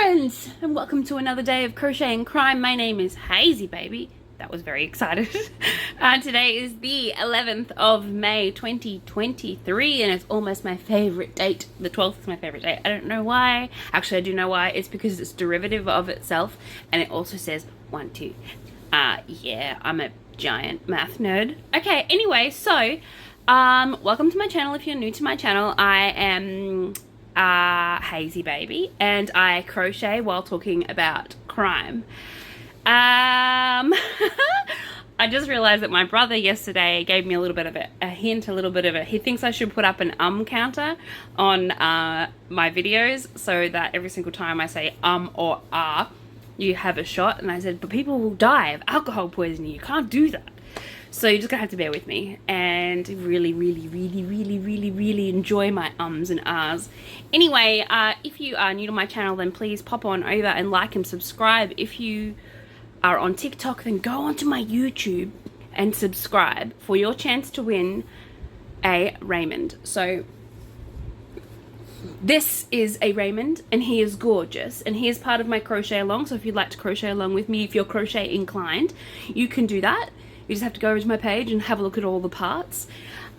friends, and welcome to another day of Crochet and Crime. My name is Hazy Baby. That was very excited. Today is the 11th of May 2023 and it's almost my favorite date. The 12th is my favorite date. I don't know why. Actually, I do know why. It's because it's derivative of itself and it also says 1, 2. Yeah, I'm a giant math nerd. Okay, anyway, so welcome to my channel. If you're new to my channel, I am Hazy Baby and I crochet while talking about crime. I just realized that my brother yesterday gave me a little bit of a hint, he thinks I should put up an counter on my videos so that every single time I say or you have a shot. And I said, but people will die of alcohol poisoning, you can't do that. So you're just gonna have to bear with me and really enjoy my ums and ahs. Anyway, if you are new to my channel, then please pop on over and like and subscribe. If you are on TikTok, then go onto my YouTube and subscribe for your chance to win a Raymond. So this is a Raymond and he is gorgeous and he is part of my crochet along. So if you'd like to crochet along with me, if you're crochet inclined, you can do that. You just have to go over to my page and have a look at all the parts.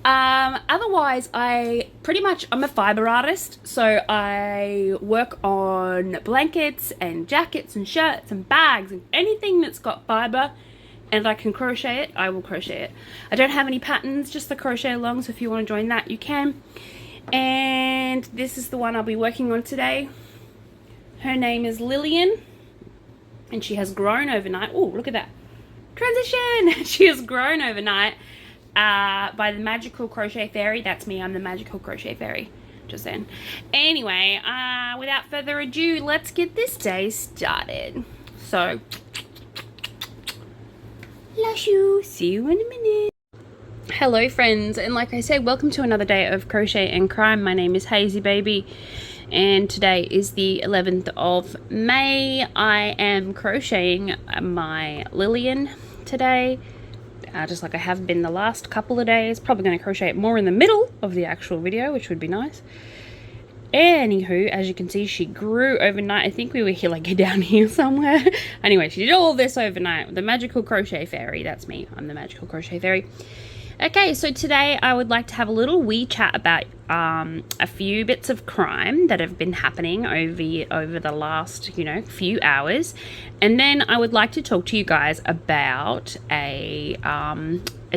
Otherwise, I'm a fiber artist, so I work on blankets and jackets and shirts and bags and anything that's got fiber and I can crochet it, I will crochet it. I don't have any patterns, just the crochet along, so if you want to join that, you can. And this is the one I'll be working on today. Her name is Lillian and she has grown overnight. Oh, look at that. Transition! She has grown overnight by the Magical Crochet Fairy. That's me, I'm the Magical Crochet Fairy. Just saying. Anyway, without further ado, let's get this day started. So, love you. See you in a minute. Hello friends, and like I said, welcome to another day of Crochet and Crime. My name is Hazy Baby. And today is the 11th of May. I am crocheting my Lillian today, just like I have been the last couple of days. Probably going to crochet it more in the middle of the actual video, which would be nice. Anywho, as you can see, she grew overnight. I think we were here, like down here somewhere. Anyway, she did all this overnight. The Magical Crochet Fairy, that's me. I'm the Magical Crochet Fairy. Okay, so today I would like to have a little wee chat about a few bits of crime that have been happening over the last, few hours. And then I would like to talk to you guys about a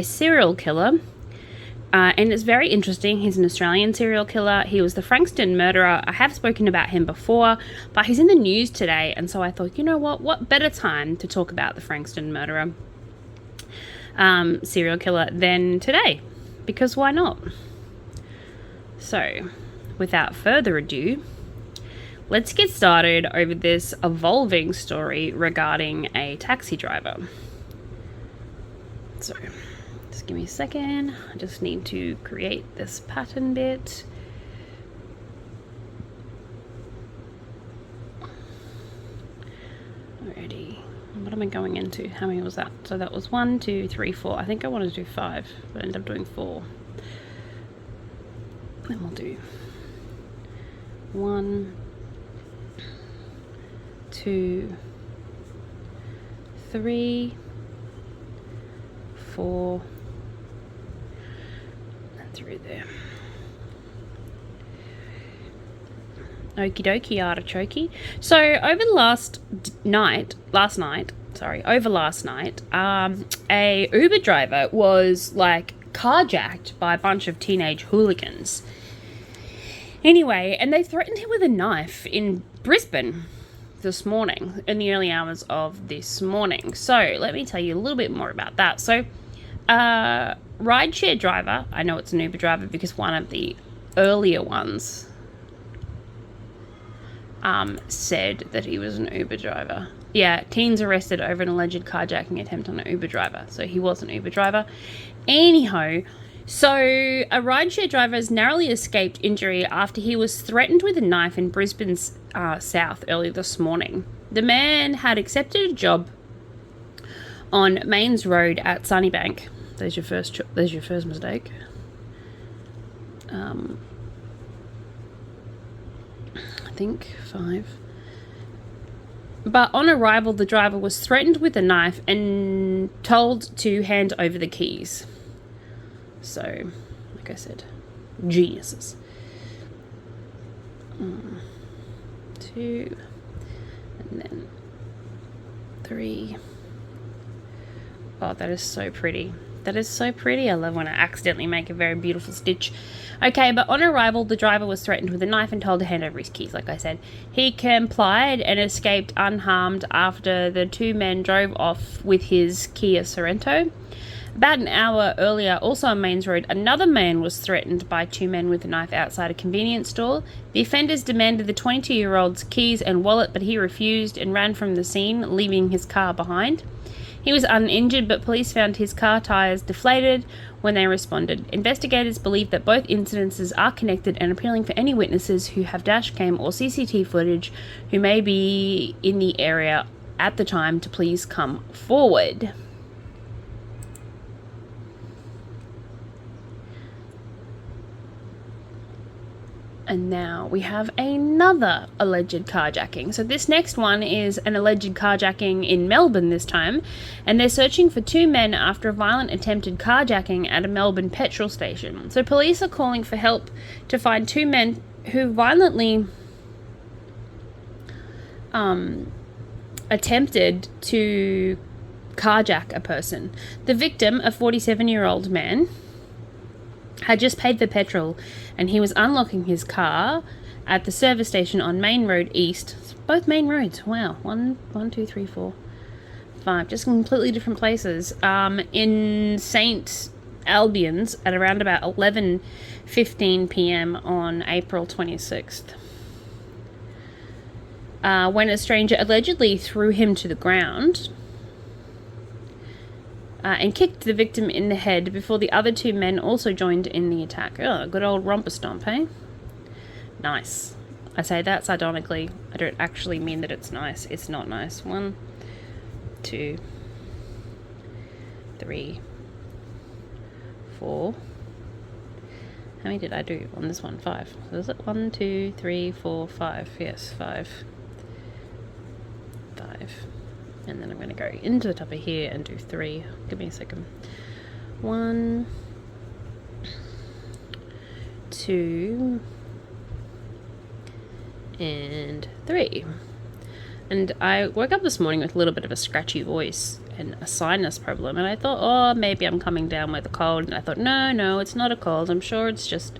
serial killer. And it's very interesting. He's an Australian serial killer. He was the Frankston murderer. I have spoken about him before, but he's in the news today. And so I thought, you know what better time to talk about the Frankston murderer? Serial killer than today, because why not? So without further ado, let's get started over this evolving story regarding a taxi driver. So just give me a second, I just need to create this pattern bit. Alrighty. What am I going into? How many was that? So that was 1, 2, 3, 4. I think I wanted to do 5, but I ended up doing 4. Then we'll do 1, 2, 3, 4, and through there. Okie dokie, artichoke. So over last night, a Uber driver was like carjacked by a bunch of teenage hooligans. Anyway, and they threatened him with a knife in Brisbane this morning, in the early hours of this morning. So let me tell you a little bit more about that. So rideshare driver, I know it's an Uber driver because one of the earlier ones said that he was an Uber driver. Yeah, teens arrested over an alleged carjacking attempt on an Uber driver. So he was an Uber driver. Anyhow, so a rideshare driver has narrowly escaped injury after he was threatened with a knife in Brisbane's south early this morning. The man had accepted a job on Mains Road at Sunnybank. There's your first mistake. I think 5. But on arrival, the driver was threatened with a knife and told to hand over the keys. So, like I said, geniuses. 2, and then 3. Oh, that is so pretty. That is so pretty. I love when I accidentally make a very beautiful stitch. Okay, but on arrival, the driver was threatened with a knife and told to hand over his keys, like I said. He complied and escaped unharmed after the 2 men drove off with his Kia Sorento. About an hour earlier, also on Mains Road, another man was threatened by 2 men with a knife outside a convenience store. The offenders demanded the 22-year-old's keys and wallet, but he refused and ran from the scene, leaving his car behind. He was uninjured, but police found his car tires deflated when they responded. Investigators believe that both incidences are connected and appealing for any witnesses who have dash cam or CCTV footage who may be in the area at the time to please come forward. And now we have another alleged carjacking. So this next one is an alleged carjacking in Melbourne this time. And they're searching for 2 men after a violent attempted carjacking at a Melbourne petrol station. So police are calling for help to find 2 men who violently attempted to carjack a person. The victim, a 47-year-old man, had just paid for petrol and he was unlocking his car at the service station on Main Road East. Both main roads. Wow. 1, 2, 3, 4, 5. Just completely different places. In St. Albans at around about 11:15 p.m. on April 26th. When a stranger allegedly threw him to the ground and kicked the victim in the head before the other 2 men also joined in the attack. Oh, good old romper stomp, hey? Nice. I say that sardonically. I don't actually mean that it's nice. It's not nice. 1, 2, 3, 4. How many did I do on this one? 5. So is it 1, 2, 3, 4, 5? Yes, 5. 5. And then I'm going to go into the top of here and do 3. Give me a second. 1, 2, and 3. And I woke up this morning with a little bit of a scratchy voice and a sinus problem. And I thought, oh, maybe I'm coming down with a cold. And I thought, no, it's not a cold. I'm sure it's just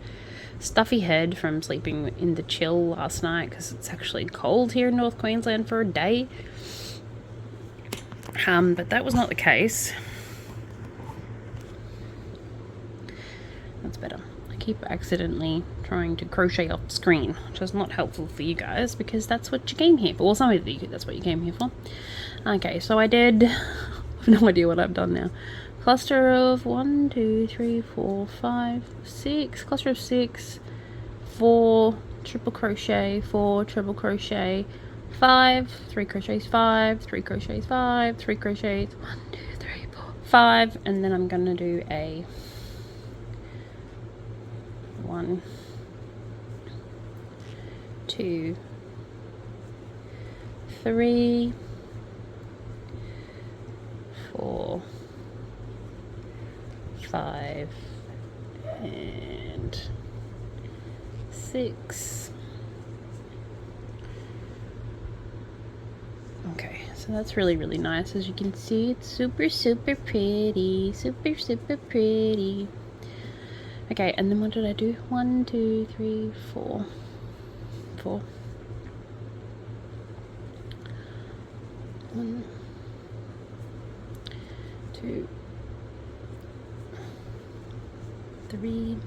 stuffy head from sleeping in the chill last night because it's actually cold here in North Queensland for a day. But that was not the case. That's better. I keep accidentally trying to crochet off screen, which is not helpful for you guys because that's what you came here for. Well, some of you, that's what you came here for. Okay, so I did, I have no idea what I've done now. Cluster of 1, 2, 3, 4, 5, 6, cluster of 6, 4 triple crochet, 4 triple crochet, 5, 3 crochets, 5, 3 crochets, 5, 3 crochets, 1, 2, 3, 4, 5, and then I'm gonna do a 1, 2, 3, 4, 5, and 6. Okay, so that's really, really nice. As you can see, it's super, super pretty. Super, super pretty. Okay, and then what did I do? 1, 2, 3, 4. 4. 1, 2, 3,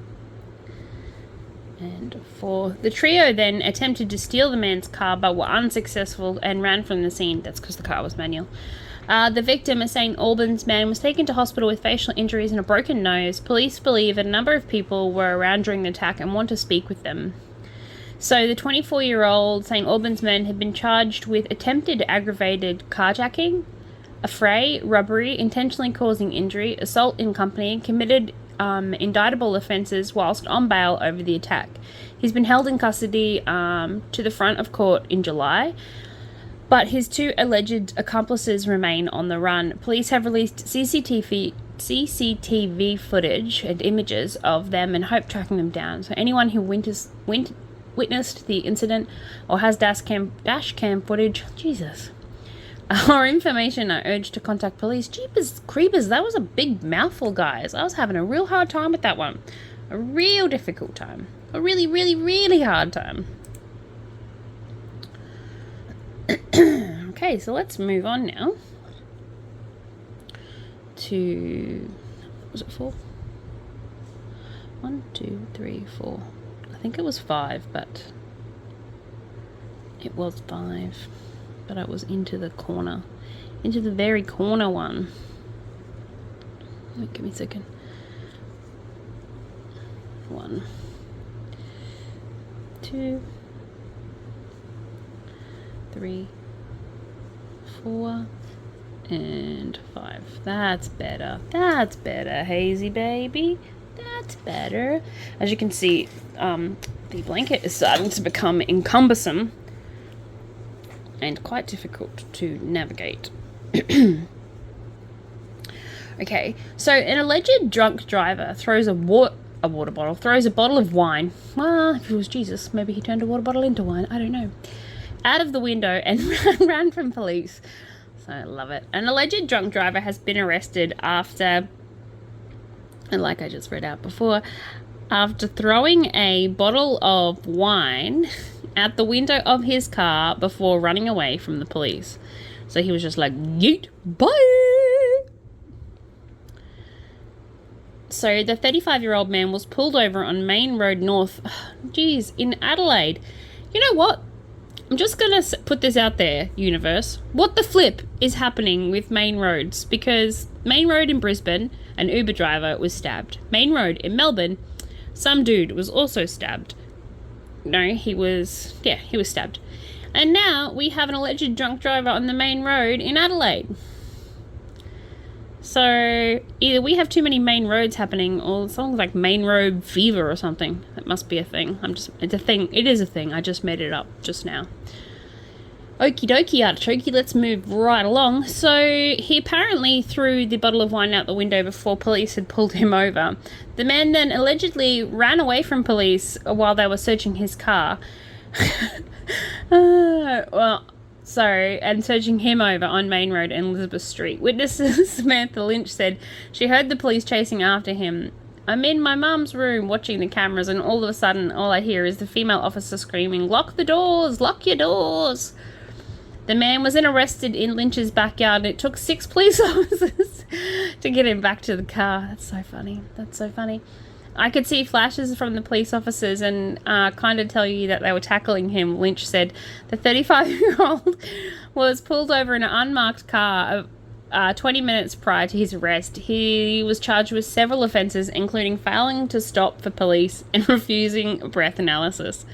and 4. The trio then attempted to steal the man's car but were unsuccessful and ran from the scene. That's because the car was manual. The victim, a St. Albans man, was taken to hospital with facial injuries and a broken nose. Police believe that a number of people were around during the attack and want to speak with them. So the 24-year-old St. Albans man had been charged with attempted aggravated carjacking, affray, robbery, intentionally causing injury, assault in company, committed indictable offences whilst on bail over the attack. He's been held in custody to the front of court in July. But his two alleged accomplices remain on the run. Police have released CCTV footage and images of them and hope tracking them down. So anyone who witnessed the incident or has dash cam footage, Jesus, or information are urged to contact police. Jeepers creepers, that was a big mouthful, guys. I was having a real hard time with that one. A real difficult time. A really, really, really hard time. Okay, so let's move on now to, was it 4? 1, 2, 3, 4. I think it was 5, but it was 5. But I was into the corner, into the very corner one. Wait, give me a second. 1, 2, 3, 4, and 5. That's better. That's better, Hazy baby. That's better. As you can see, the blanket is starting to become encumbersome and quite difficult to navigate. Okay, so an alleged drunk driver throws a water bottle, throws a bottle of wine. Well, if it was Jesus, maybe he turned a water bottle into wine. I don't know. Out of the window and ran from police. So I love it. An alleged drunk driver has been arrested after, and like I just read out before, after throwing a bottle of wine out the window of his car before running away from the police. So he was just like, yeet, bye! So the 35-year-old man was pulled over on Main Road North, in Adelaide. You know what? I'm just going to put this out there, universe. What the flip is happening with main roads? Because Main Road in Brisbane, an Uber driver was stabbed. Main Road in Melbourne, some dude was also stabbed. No, he was stabbed. And now we have an alleged drunk driver on the main road in Adelaide. So either we have too many main roads happening, or something like main road fever or something. That must be a thing. It's a thing. It is a thing. I just made it up just now. Okie dokie, artichoke, let's move right along. So he apparently threw the bottle of wine out the window before police had pulled him over. The man then allegedly ran away from police while they were searching his car. And searching him over on Main Road and Elizabeth Street. Witness Samantha Lynch said she heard the police chasing after him. I'm in my mum's room watching the cameras, and all of a sudden all I hear is the female officer screaming, "Lock the doors! Lock your doors!" The man was then arrested in Lynch's backyard, and it took 6 police officers to get him back to the car. That's so funny. That's so funny. I could see flashes from the police officers and kind of tell you that they were tackling him. Lynch said the 35-year-old was pulled over in an unmarked car 20 minutes prior to his arrest. He was charged with several offences, including failing to stop for police and refusing breath analysis.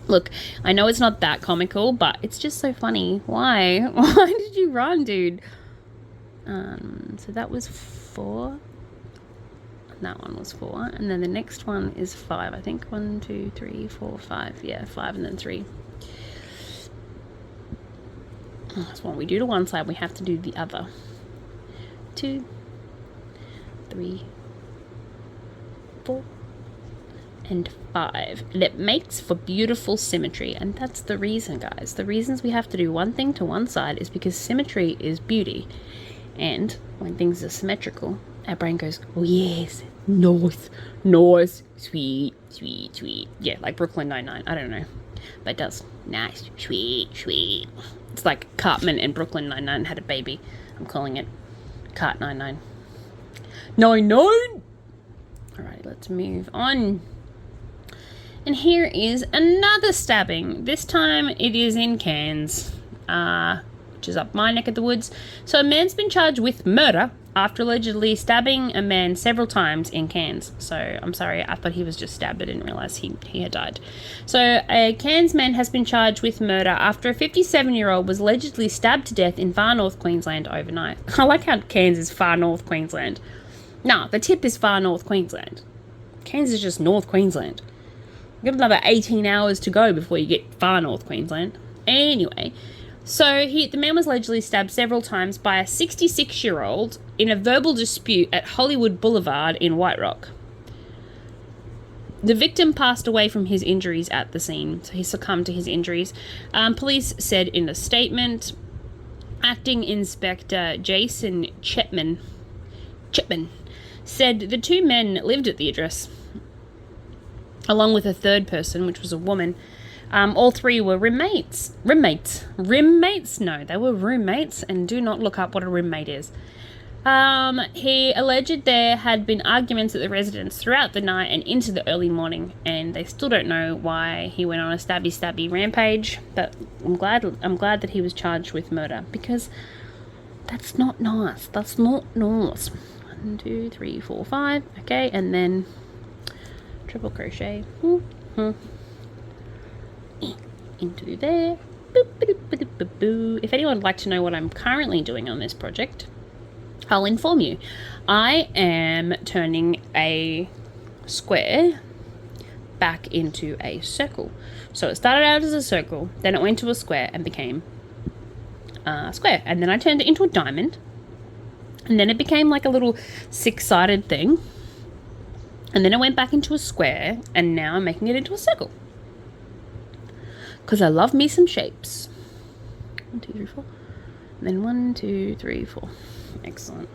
Look, I know it's not that comical, but it's just so funny. Why? Why did you run, dude? So that was 4. That one was 4, and then the next one is 5. I think 1, 2, 3, 4, 5. Yeah, 5 and then 3. That's what we do to one side. We have to do the other. 2, 3, 4, and 5. And it makes for beautiful symmetry, and that's the reason, guys. The reasons we have to do one thing to one side is because symmetry is beauty, and when things are symmetrical, our brain goes, oh yes, nice, sweet. Yeah, like Brooklyn Nine-Nine. I don't know, but it does. Nice, sweet. It's like Cartman and Brooklyn Nine-Nine had a baby. I'm calling it Cart 99. 99! Alright, let's move on. And here is another stabbing. This time it is in Cairns, which is up my neck of the woods. So a man's been charged with murder after allegedly stabbing a man several times in Cairns. So, I'm sorry, I thought he was just stabbed. I didn't realise he had died. So, a Cairns man has been charged with murder after a 57-year-old was allegedly stabbed to death in far north Queensland overnight. I like how Cairns is far north Queensland. Nah, the tip is far north Queensland. Cairns is just North Queensland. You've got another 18 hours to go before you get far north Queensland. Anyway, So the man was allegedly stabbed several times by a 66-year-old in a verbal dispute at Hollywood Boulevard in White Rock. The victim passed away from his injuries at the scene, so he succumbed to his injuries. Police said in a statement, Acting Inspector Jason Chapman said the two men lived at the address, along with a third person, which was a woman. All three were roommates. No, they were roommates, and do not look up what a roommate is. He alleged there had been arguments at the residence throughout the night and into the early morning, and they still don't know why he went on a stabby rampage. But I'm glad that he was charged with murder, because that's not nice. That's not nice. 1, 2, 3, 4, 5. Okay, and then triple crochet into there. If anyone would like to know what I'm currently doing on this project, I'll inform you. I am turning a square back into a circle. So it started out as a circle, then it went to a square and became a square. And then I turned it into a diamond. And then it became like a little 6-sided thing. And then it went back into a square, and now I'm making it into a circle. Because I love me some shapes. 1, 2, 3, 4. And then 1, 2, 3, 4. Excellent.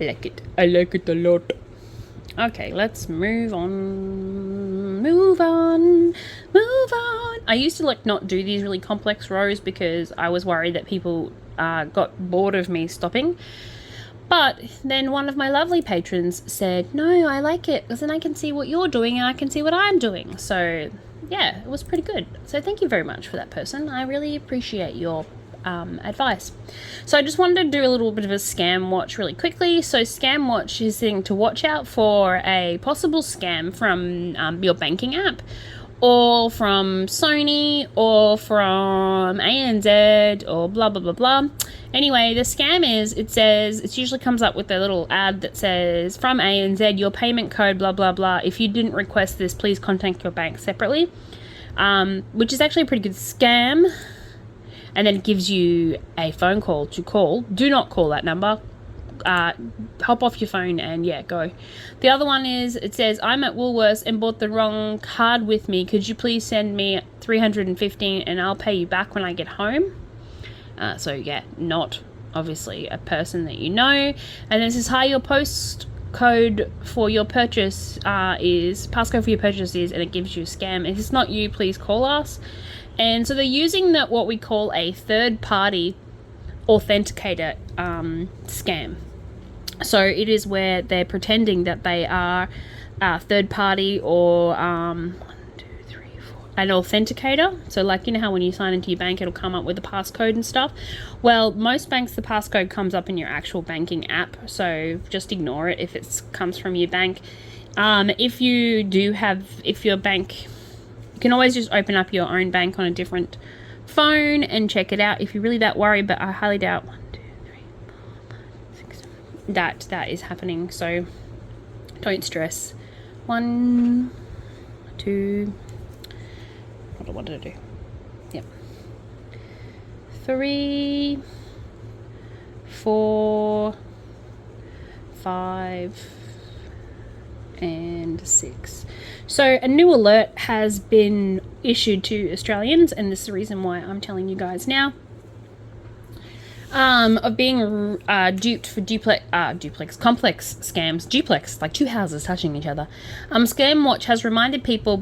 I like it. I like it a lot. Okay, let's move on. Move on. I used to not do these really complex rows because I was worried that people got bored of me stopping. But then one of my lovely patrons said, no, I like it, because then I can see what you're doing and I can see what I'm doing. So yeah, it was pretty good. So thank you very much for that person. I really appreciate your advice. So I just wanted to do a little bit of a scam watch really quickly. So scam watch is thing to watch out for a possible scam from your banking app, or from Sony, or from ANZ, or blah blah blah blah. Anyway, the scam is, it usually comes up with a little ad that says, from ANZ, your payment code blah blah blah, if you didn't request this, please contact your bank separately, which is actually a pretty good scam. And then it gives you a phone call to call. Do not call that number. Hop off your phone and go. The other one is, it says, I'm at Woolworths and bought the wrong card with me. Could you please send me $315 and I'll pay you back when I get home? Not obviously a person that you know. And then it says, hi, your passcode for your purchase is, and it gives you a scam. If it's not you, please call us. And so they're using what we call a third-party authenticator scam. So it is where they're pretending that they are a third-party or 1, 2, 3, 4, an authenticator. So how when you sign into your bank, it'll come up with a passcode and stuff. Well, most banks, the passcode comes up in your actual banking app. So just ignore it if it comes from your bank. If your bank... You can always just open up your own bank on a different phone and check it out if you're really that worried, but I highly doubt 1, 2, 3, 4, 5, 6, 7, that is happening, so don't stress. 1, 2, what did I do? Yep. 3, 4, 5, and 6. So a new alert has been issued to Australians, and this is the reason why I'm telling you guys now, of being duped for complex scams. Duplex, like two houses touching each other. Scam Watch has reminded people,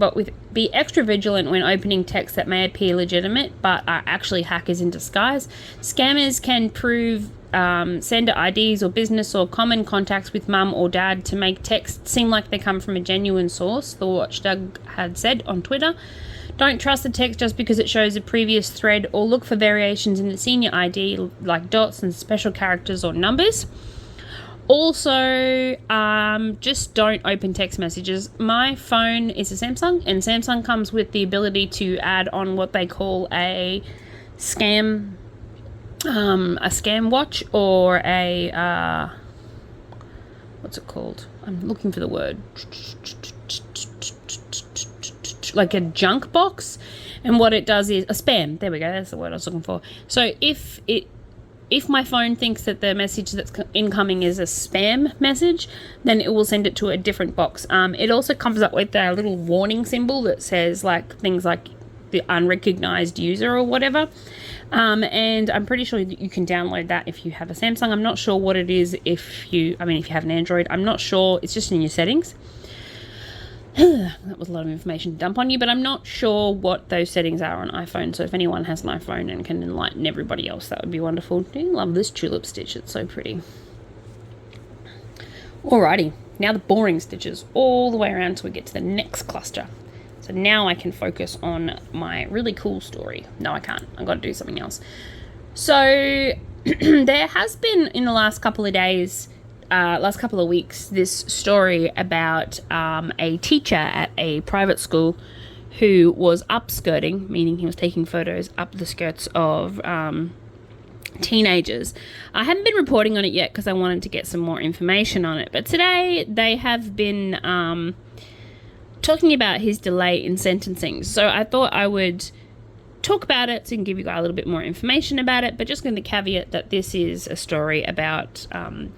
be extra vigilant when opening texts that may appear legitimate but are actually hackers in disguise. Scammers can prove sender IDs or business or common contacts with mum or dad to make texts seem like they come from a genuine source, the watchdog had said on Twitter. Don't trust the text just because it shows a previous thread, or look for variations in the senior ID like dots and special characters or numbers. Also, just don't open text messages. My phone is a Samsung, and Samsung comes with the ability to add on what they call a scam watch, or a what's it called? I'm looking for the word. Like a junk box, And what it does is a spam. There we go. That's the word I was looking for. So if my phone thinks that the message that's incoming is a spam message, then it will send it to a different box. It also comes up with a little warning symbol that says like things like the unrecognized user or whatever. And I'm pretty sure that you can download that if you have a Samsung. I'm not sure what it is if you have an Android. I'm not sure. It's just in your settings. That was a lot of information to dump on you, but I'm not sure what those settings are on iPhone. So if anyone has an iPhone and can enlighten everybody else, that would be wonderful. I love this tulip stitch. It's so pretty. Alrighty, now the boring stitches all the way around till we get to the next cluster. So now I can focus on my really cool story. No, I can't. I've got to do something else. So there has been in the last couple of days, last couple of weeks, this story about a teacher at a private school who was upskirting, meaning he was taking photos up the skirts of teenagers. I haven't been reporting on it yet because I wanted to get some more information on it. But today they have been talking about his delay in sentencing. So I thought I would talk about it so I can give you guys a little bit more information about it, but just going to caveat that this is a story about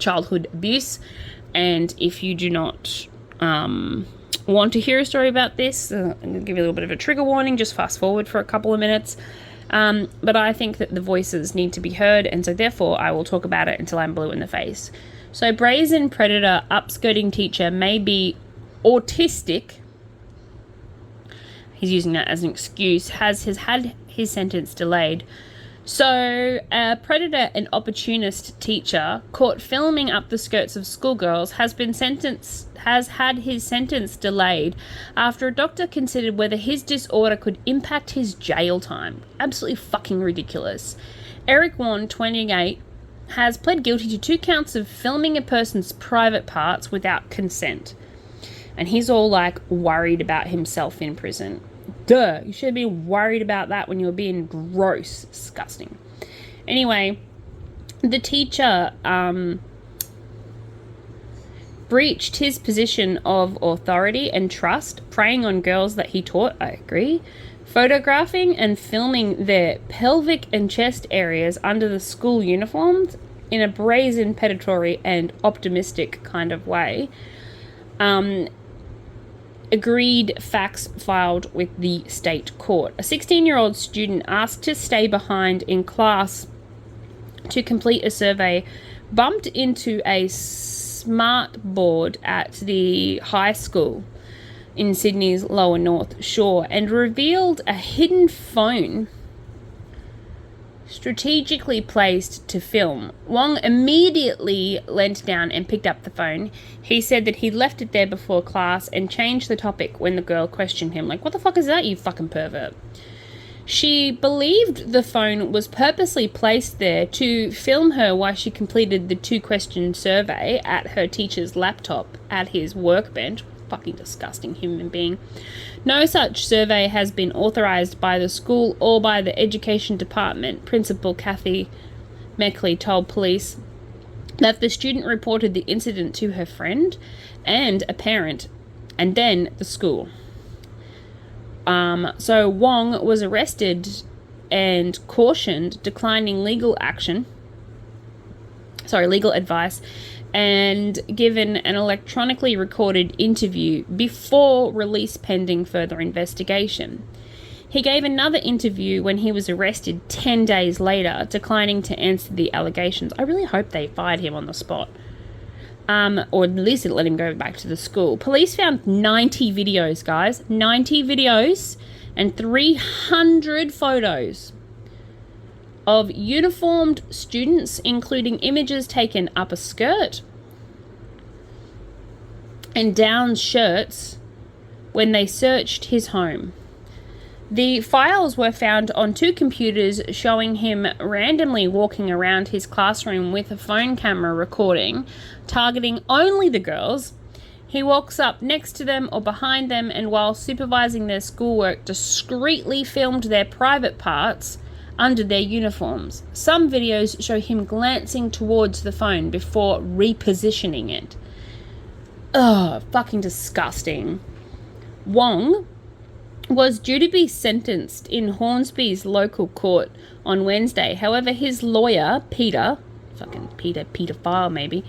childhood abuse, and if you do not want to hear a story about this, I'm going to give you a little bit of a trigger warning. Just fast forward for a couple of minutes, but I think that the voices need to be heard, and so therefore I will talk about it until I'm blue in the face. So brazen predator upskirting teacher may be autistic. He's using that as an excuse, has had his sentence delayed. So a predator and opportunist teacher caught filming up the skirts of schoolgirls has had his sentence delayed after a doctor considered whether his disorder could impact his jail time. Absolutely fucking ridiculous. Eric Warren, 28, has pled guilty to 2 counts of filming a person's private parts without consent. And he's all like worried about himself in prison. Duh, you should be worried about that when you were being gross. Disgusting. Anyway, the teacher breached his position of authority and trust, preying on girls that he taught, I agree, photographing and filming their pelvic and chest areas under the school uniforms in a brazen, predatory and optimistic kind of way. Agreed facts filed with the state court. A 16-year-old student asked to stay behind in class to complete a survey, bumped into a smart board at the high school in Sydney's Lower North Shore and revealed a hidden phone strategically placed to film. Wong immediately leant down and picked up the phone. He said that he left it there before class and changed the topic when the girl questioned him, like, what the fuck is that, you fucking pervert? She believed the phone was purposely placed there to film her while she completed the 2-question survey at her teacher's laptop at his workbench. Fucking disgusting human being. No such survey has been authorized by the school or by the education department. Principal Kathy Meckley told police that the student reported the incident to her friend and a parent, and then the school. So Wong was arrested and cautioned, declining legal advice, and given an electronically recorded interview before release pending further investigation. He gave another interview when he was arrested 10 days later, declining to answer the allegations. I really hope they fired him on the spot. Or at least let him go back to the school. Police found 90 videos, guys. 90 videos and 300 photos of uniformed students, including images taken up a skirt and down shirts when they searched his home. The files were found on 2 computers showing him randomly walking around his classroom with a phone camera recording, targeting only the girls. He walks up next to them or behind them, and while supervising their schoolwork, discreetly filmed their private parts under their uniforms. Some videos show him glancing towards the phone before repositioning it. Ugh, fucking disgusting. Wong was due to be sentenced in Hornsby's local court on Wednesday. However, his lawyer, Peter File maybe,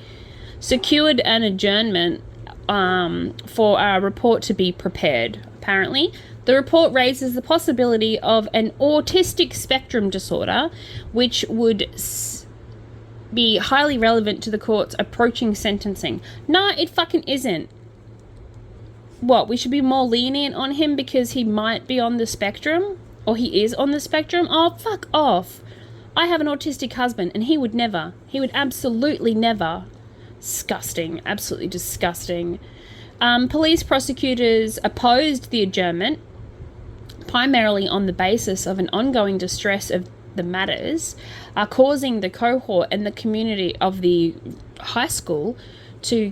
secured an adjournment for a report to be prepared. Apparently, the report raises the possibility of an autistic spectrum disorder, which would be highly relevant to the court's approaching sentencing. No, it fucking isn't. What, we should be more lenient on him because he might be on the spectrum? Or he is on the spectrum? Oh, fuck off. I have an autistic husband and he would absolutely never. Disgusting. Absolutely disgusting. Police prosecutors opposed the adjournment, primarily on the basis of an ongoing distress of the matters are causing the cohort and the community of the high school to,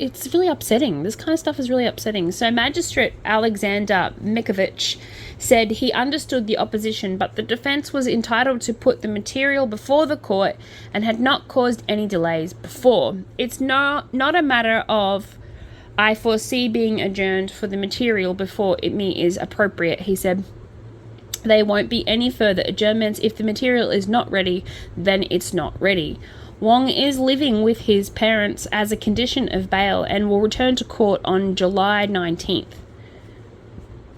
it's really upsetting. This kind of stuff is really upsetting. So Magistrate Alexander Mikovich said he understood the opposition, but the defense was entitled to put the material before the court and had not caused any delays before. It's not a matter of I foresee being adjourned for the material before me is appropriate, he said. There won't be any further adjournments. If the material is not ready, then it's not ready. Wong is living with his parents as a condition of bail and will return to court on July 19th.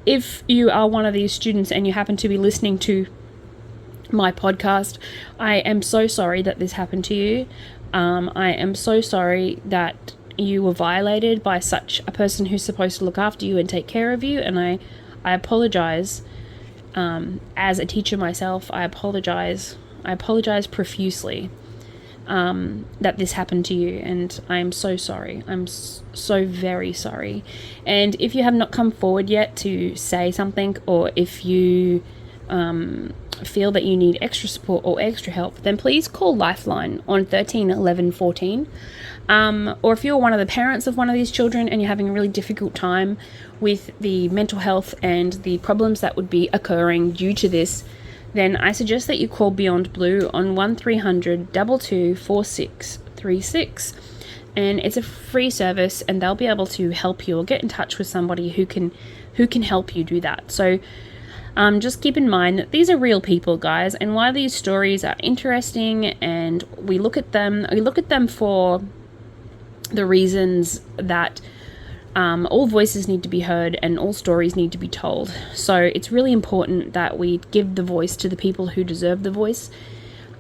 If you are one of these students and you happen to be listening to my podcast, I am so sorry that this happened to you. I am so sorry that you were violated by such a person who's supposed to look after you and take care of you, and I apologize. As a teacher myself, I apologize profusely that this happened to you, and I'm so sorry. I'm so very sorry. And if you have not come forward yet to say something, or if you feel that you need extra support or extra help, then please call Lifeline on 13 11 14. Or if you're one of the parents of one of these children and you're having a really difficult time with the mental health and the problems that would be occurring due to this, then I suggest that you call Beyond Blue on 1300 22 4636. And it's a free service, and they'll be able to help you or get in touch with somebody who can help you do that. So just keep in mind that these are real people, guys, and while these stories are interesting and we look at them for the reasons that all voices need to be heard and all stories need to be told. So it's really important that we give the voice to the people who deserve the voice,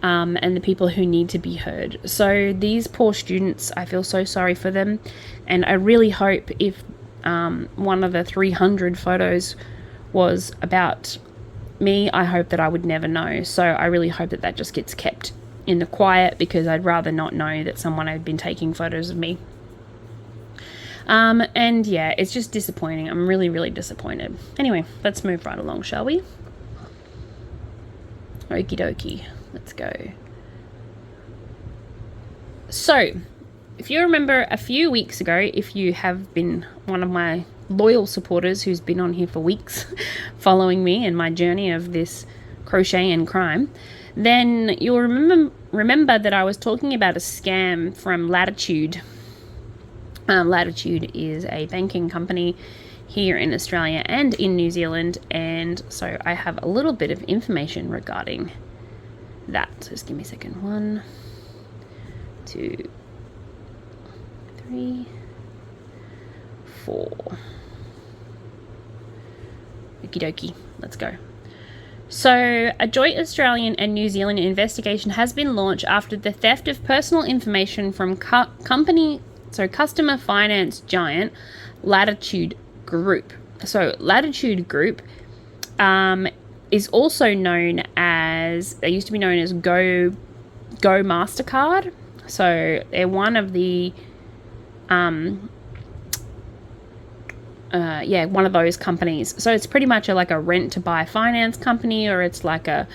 and the people who need to be heard. So these poor students, I feel so sorry for them, and I really hope if one of the 300 photos was about me, I hope that I would never know. So I really hope that that just gets kept in the quiet, because I'd rather not know that someone had been taking photos of me. And yeah, it's just disappointing. I'm really, really disappointed. Anyway, let's move right along, shall we? Okie dokie, let's go. So, if you remember a few weeks ago, if you have been one of my loyal supporters who's been on here for weeks following me and my journey of this crochet and crime, then you'll remember that I was talking about a scam from Latitude. Latitude is a banking company here in Australia and in New Zealand, and so I have a little bit of information regarding that. So just give me a second. 1, 2, 3, 4. Okie dokie, let's go. So, a joint Australian and New Zealand investigation has been launched after the theft of personal information from customer finance giant Latitude Group. So, Latitude Group is also known as, they used to be known as Go MasterCard. So, they're one of the one of those companies. So it's pretty much like a rent to buy finance company, or it's like a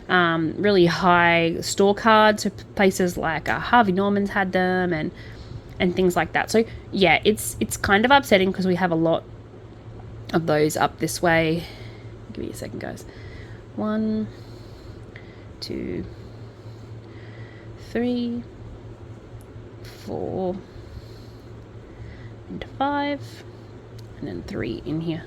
really high store card. So places like Harvey Norman's had them and things like that. So yeah, it's kind of upsetting because we have a lot of those up this way. Give me a second, guys. 1, 2, 3, 4, and 5. And then 3 in here.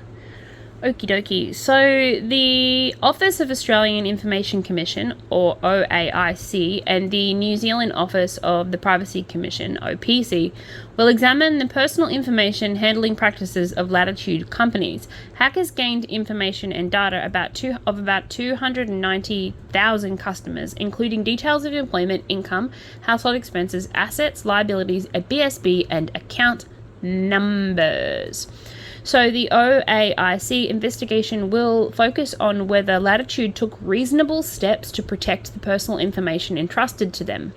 Okie dokie. So the Office of Australian Information Commission, or OAIC, and the New Zealand Office of the Privacy Commission, OPC, will examine the personal information handling practices of Latitude companies. Hackers gained information and data of about 290,000 customers, including details of employment, income, household expenses, assets, liabilities, a BSB, and account numbers. So the OAIC investigation will focus on whether Latitude took reasonable steps to protect the personal information entrusted to them.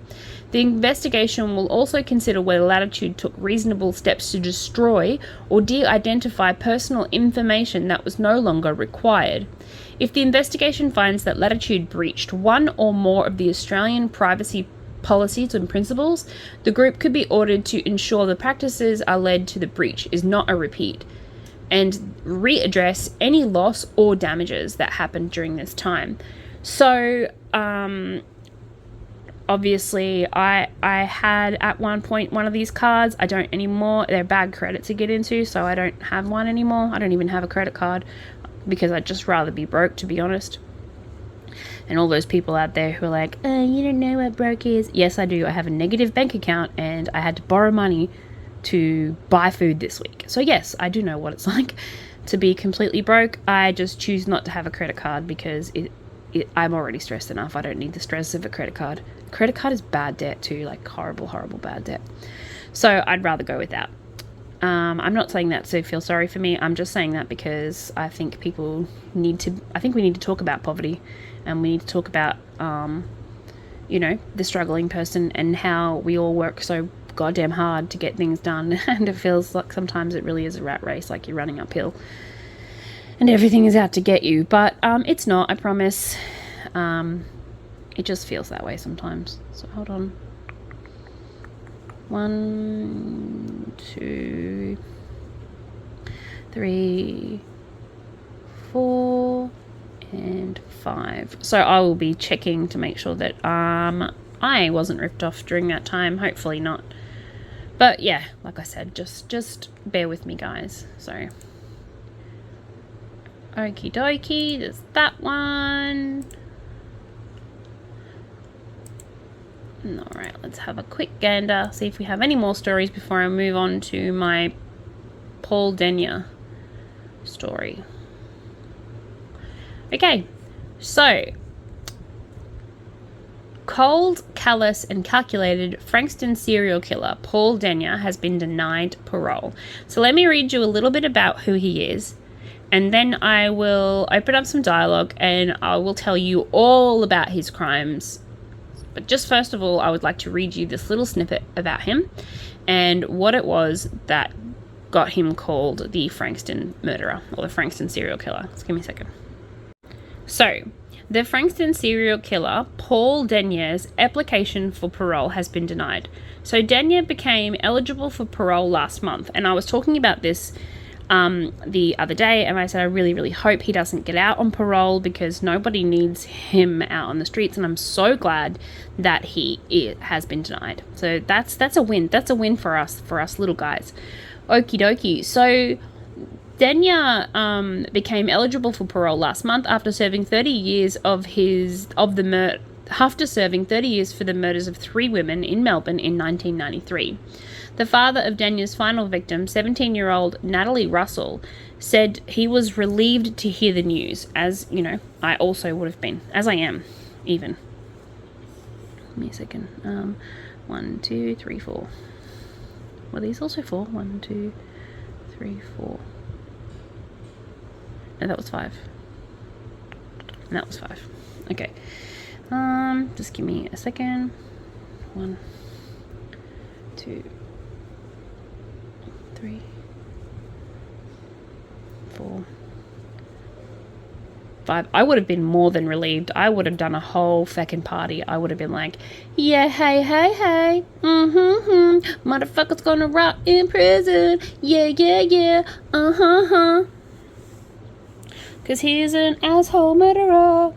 The investigation will also consider whether Latitude took reasonable steps to destroy or de-identify personal information that was no longer required. If the investigation finds that Latitude breached one or more of the Australian privacy policies and principles, the group could be ordered to ensure the practices are led to the breach is not a repeat, and readdress any loss or damages that happened during this time. So, obviously, I had at one point one of these cards. I don't anymore. They're bad credit to get into, so I don't have one anymore. I don't even have a credit card because I'd just rather be broke, to be honest. And all those people out there who are like, oh, you don't know what broke is. Yes, I do. I have a negative bank account and I had to borrow money to buy food this week. So yes, I do know what it's like to be completely broke. I just choose not to have a credit card because I'm already stressed enough. I don't need the stress of a credit card. Credit card is bad debt too, like horrible, horrible bad debt. So I'd rather go without. I'm not saying that to feel sorry for me. I'm just saying that because I think we need to talk about poverty, and we need to talk about, the struggling person and how we all work so goddamn hard to get things done, and it feels like sometimes it really is a rat race, like you're running uphill and everything is out to get you, but it's not, I promise. It just feels that way sometimes. So hold on. 1, 2, 3, 4 and 5. So I will be checking to make sure that I wasn't ripped off during that time. Hopefully not. But yeah, like I said, just bear with me, guys. So, okie dokie, there's that one. Alright, let's have a quick gander, see if we have any more stories before I move on to my Paul Denya story. Okay, so cold, callous, and calculated Frankston serial killer Paul Denya has been denied parole. So let me read you a little bit about who he is, and then I will open up some dialogue and I will tell you all about his crimes. But just first of all, I would like to read you this little snippet about him and what it was that got him called the Frankston murderer, or the Frankston serial killer. Just give me a second. So, the Frankston serial killer, Paul Denya's application for parole has been denied. So Denya became eligible for parole last month, and I was talking about this the other day, and I said I really, really hope he doesn't get out on parole because nobody needs him out on the streets, and I'm so glad that it has been denied. So that's a win. That's a win for us little guys. Okie dokie. So Denya became eligible for parole last month after serving 30 years after serving 30 years for the murders of 3 women in Melbourne in 1993. The father of Denya's final victim, 17-year-old Natalie Russell, said he was relieved to hear the news, as, you know, I also would have been, as I am, even. Give me a second. 1, 2, 3, 4. Were these also 4? 1, 2, 3, 4. No, that was 5. And that was 5. Okay. Just give me a second. 1, 2, 3, 4, 5. I would have been more than relieved. I would have done a whole feckin' party. I would have been like, yeah, hey, motherfucker's gonna rot in prison. Yeah, cause he's an asshole murderer.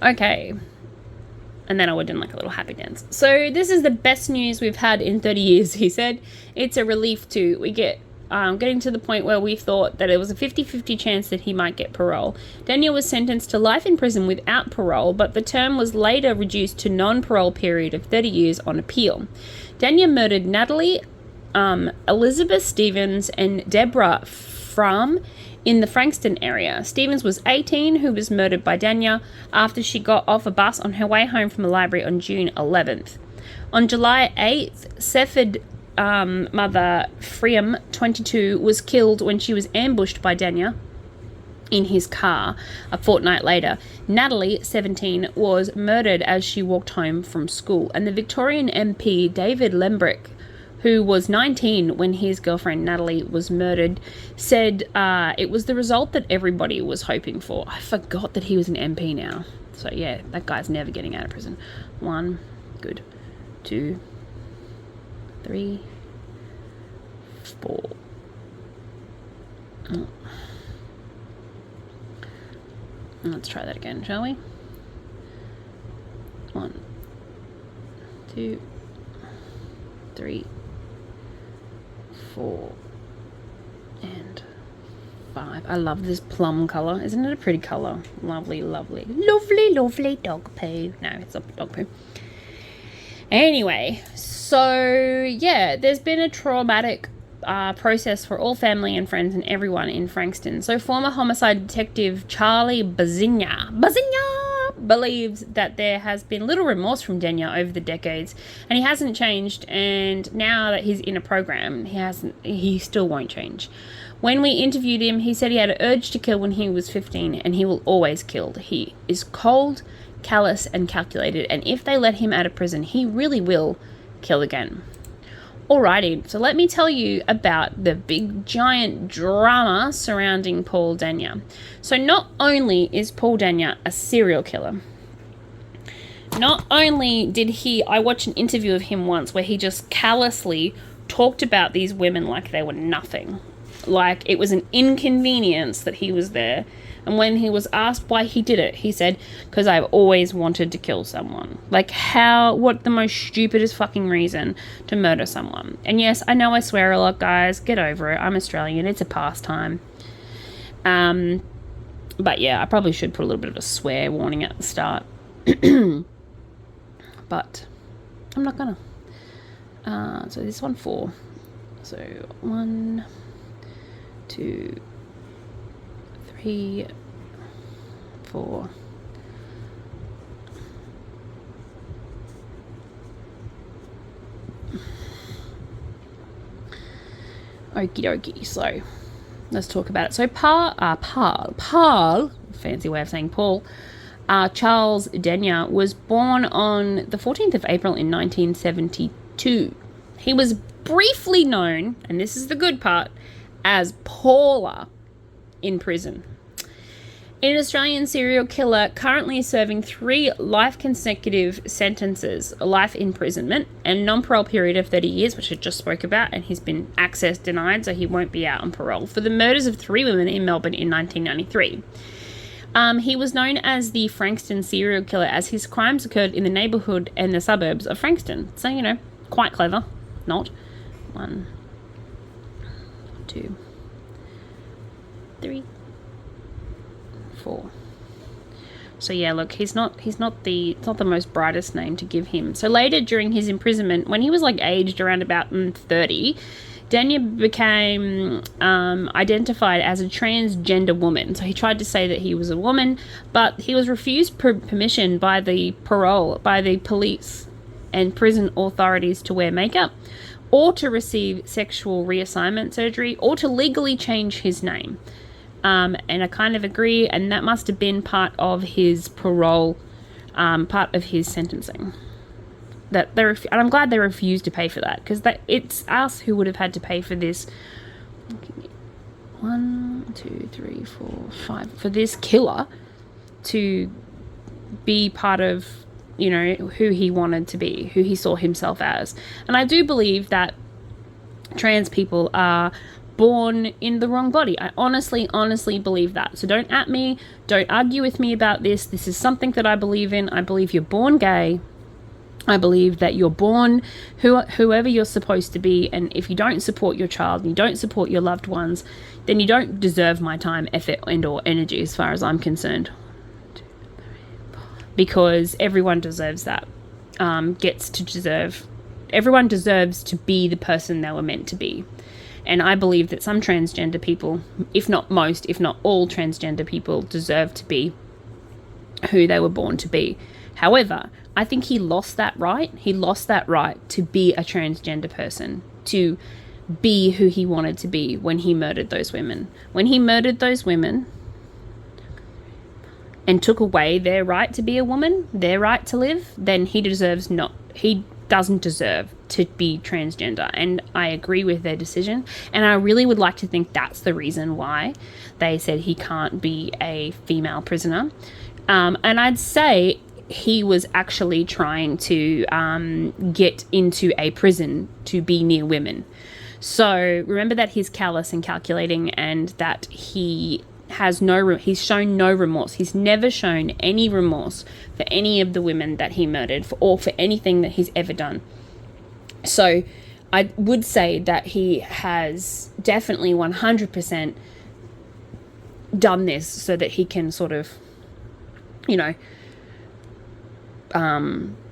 Okay. And then I would have done like a little happy dance. So this is the best news we've had in 30 years, he said. It's a relief too. We get getting to the point where we thought that it was a 50-50 chance that he might get parole. Daniel was sentenced to life in prison without parole, but the term was later reduced to non-parole period of 30 years on appeal. Daniel murdered Natalie, Elizabeth Stevens, and Deborah Fromm in the Frankston area. Stevens was 18, who was murdered by Daniel after she got off a bus on her way home from the library on June 11th. On July 8th, Sefford mother Friam, 22, was killed when she was ambushed by Daniel in his car a fortnight later. Natalie, 17, was murdered as she walked home from school. And the Victorian MP David Lembrick, who was 19 when his girlfriend Natalie was murdered, said it was the result that everybody was hoping for. I forgot that he was an MP now. So yeah, that guy's never getting out of prison. 1, good. 2, 3, 4. Oh. Let's try that again, shall we? 1, 2, 3, 4, and 5. I love this plum colour. Isn't it a pretty colour? Lovely, lovely. Lovely, lovely dog poo. No, it's not dog poo. Anyway, so yeah, there's been a traumatic process for all family and friends and everyone in Frankston. So former homicide detective Charlie Bazinga believes that there has been little remorse from Daniel over the decades, and he hasn't changed, and now that he's in a program, he still won't change. When we interviewed him, he said he had an urge to kill when he was 15, and he will always kill. He is cold, callous, and calculated, and if they let him out of prison, he really will kill again. Alrighty, so let me tell you about the big giant drama surrounding Paul Daniel. So not only is Paul Daniel a serial killer, not only did I watched an interview of him once where he just callously talked about these women like they were nothing. Like it was an inconvenience that he was there. And when he was asked why he did it, he said, because I've always wanted to kill someone. Like what the most stupidest fucking reason to murder someone. And yes, I know I swear a lot, guys. Get over it. I'm Australian. It's a pastime. But yeah, I probably should put a little bit of a swear warning at the start. But I'm not gonna. So this one 4. So 1, 2, 3, 4. Okie dokie. So let's talk about it. So Paul, fancy way of saying Paul, Charles Daniel was born on the 14th of April in 1972. He was briefly known, and this is the good part, as Paula in prison. An Australian serial killer currently serving 3 life consecutive sentences, life imprisonment, and non-parole period of 30 years, which I just spoke about, and he's been access denied, so he won't be out on parole, for the murders of 3 women in Melbourne in 1993. He was known as the Frankston serial killer as his crimes occurred in the neighbourhood and the suburbs of Frankston. So, quite clever. Not. 1, 2, 3, 4. So yeah, look, it's not the most brightest name to give him. So later during his imprisonment, when he was aged around about 30, Daniel became identified as a transgender woman. So he tried to say that he was a woman, but he was refused permission by the police and prison authorities to wear makeup, or to receive sexual reassignment surgery, or to legally change his name. And I kind of agree, and that must have been part of his parole, part of his sentencing. And I'm glad they refused to pay for that, because it's us who would have had to pay for this. 1, 2, 3, 4, 5 for this killer to be part of, who he wanted to be, who he saw himself as. And I do believe that trans people are born in the wrong body. I honestly believe that. So don't at me, don't argue with me about this. This is something that I believe in. I believe you're born gay, I believe that you're born whoever you're supposed to be, and if you don't support your child and you don't support your loved ones, then you don't deserve my time, effort, and or energy, as far as I'm concerned. Because everyone deserves that. Everyone deserves to be the person they were meant to be. And I believe that some transgender people, if not most, if not all transgender people, deserve to be who they were born to be. However, I think he lost that right. He lost that right to be a transgender person, to be who he wanted to be when he murdered those women. When he murdered those women and took away their right to be a woman, their right to live, then he doesn't deserve to be transgender. And I agree with their decision. And I really would like to think that's the reason why they said he can't be a female prisoner. And I'd say he was actually trying to get into a prison to be near women. So remember that he's callous and calculating, and that he's shown no remorse. He's never shown any remorse for any of the women that he murdered, or for anything that he's ever done. So I would say that he has definitely 100% done this so that he can sort of,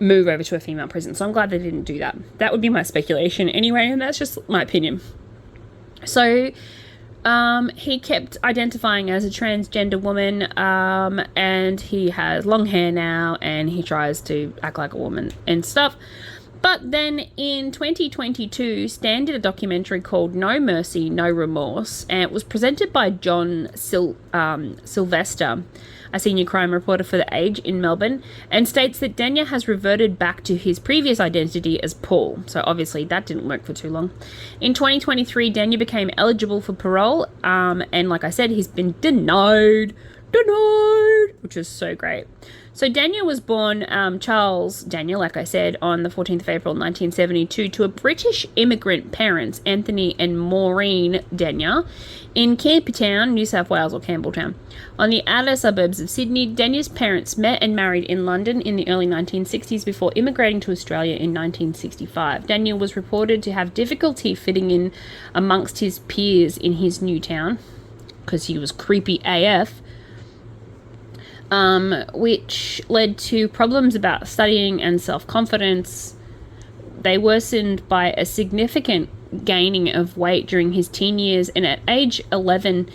move over to a female prison. So I'm glad they didn't do that. That would be my speculation anyway, and that's just my opinion. So he kept identifying as a transgender woman, and he has long hair now, and he tries to act like a woman and stuff. But then in 2022, Stan did a documentary called No Mercy, No Remorse, and it was presented by John Sylvester, a senior crime reporter for The Age in Melbourne, and states that Daniel has reverted back to his previous identity as Paul. So obviously that didn't work for too long. In 2023, Daniel became eligible for parole, and like I said, he's been denied, which is so great. So Daniel was born, Charles Daniel, like I said, on the 14th of April 1972 to a British immigrant parents, Anthony and Maureen Daniel, in Campbelltown, New South Wales, or Campbelltown. On the outer suburbs of Sydney, Daniel's parents met and married in London in the early 1960s before immigrating to Australia in 1965. Daniel was reported to have difficulty fitting in amongst his peers in his new town because he was creepy AF. Which led to problems about studying and self-confidence. They worsened by a significant gaining of weight during his teen years, and at age 11,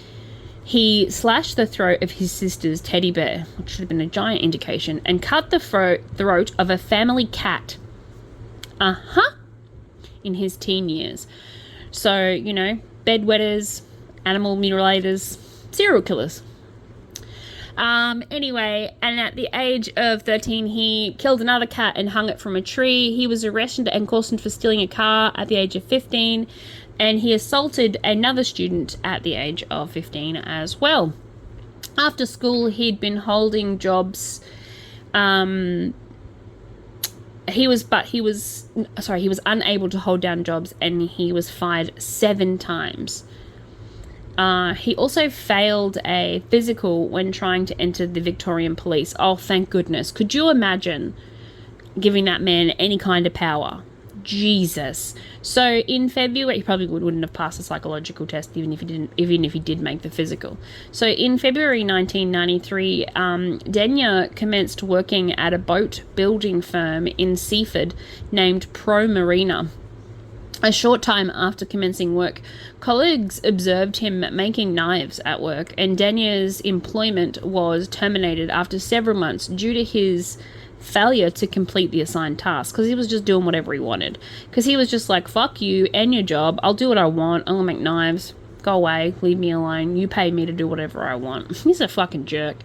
he slashed the throat of his sister's teddy bear, which should have been a giant indication, and cut the throat of a family cat. In his teen years. So, bedwetters, animal mutilators, serial killers. Anyway, and at the age of 13, he killed another cat and hung it from a tree. He was arrested and cautioned for stealing a car at the age of 15, and he assaulted another student at the age of 15 as well. After school, he'd been holding jobs. He was unable to hold down jobs, and he was fired 7 times. He also failed a physical when trying to enter the Victorian police. Oh, thank goodness. Could you imagine giving that man any kind of power? Jesus. So in February, he probably wouldn't have passed the psychological test even if he did make the physical. So in February 1993, Denya commenced working at a boat building firm in Seaford named Pro Marina. A short time after commencing work, colleagues observed him making knives at work, and Danya's employment was terminated after several months due to his failure to complete the assigned task, because he was just doing whatever he wanted. Because he was just like, fuck you and your job, I'll do what I want, I'm gonna make knives, go away, leave me alone, you pay me to do whatever I want. He's a fucking jerk.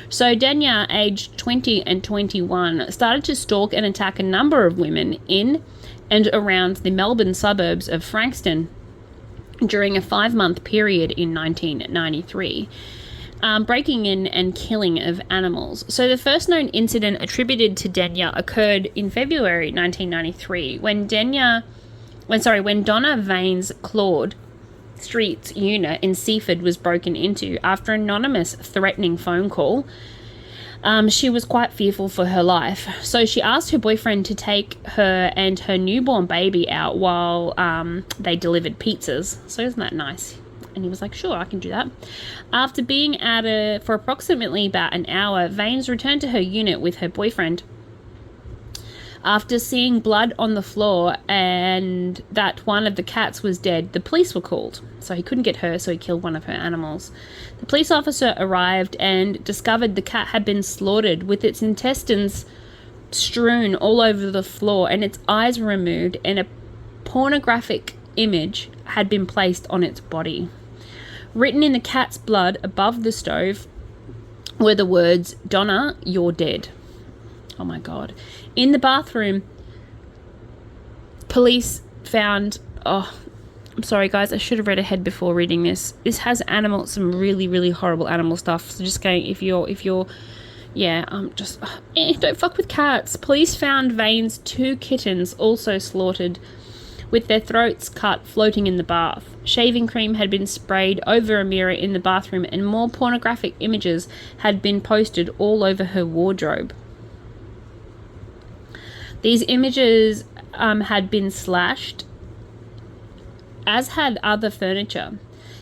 So Danya, aged 20 and 21, started to stalk and attack a number of women in and around the Melbourne suburbs of Frankston during a 5-month period in 1993, breaking in and killing of animals. So the first known incident attributed to Denya occurred in February 1993 when Donna Vane's Claude Street's unit in Seaford was broken into after an anonymous threatening phone call. She was quite fearful for her life, so she asked her boyfriend to take her and her newborn baby out while they delivered pizzas. So isn't that nice? And he was like, sure, I can do that. After being at it for approximately about an hour, Vanes returned to her unit with her boyfriend. After seeing blood on the floor and that one of the cats was dead, the police were called. So he couldn't get her, so he killed one of her animals. The police officer arrived and discovered the cat had been slaughtered with its intestines strewn all over the floor and its eyes were removed, and a pornographic image had been placed on its body. Written in the cat's blood above the stove were the words, "Donna, you're dead." Oh my God. In the bathroom, police found... Oh, I'm sorry, guys. I should have read ahead before reading this. This has some really, really horrible animal stuff. So just going, if you're... Yeah, don't fuck with cats. Police found Vane's 2 kittens also slaughtered, with their throats cut, floating in the bath. Shaving cream had been sprayed over a mirror in the bathroom, and more pornographic images had been posted all over her wardrobe. These images had been slashed, as had other furniture.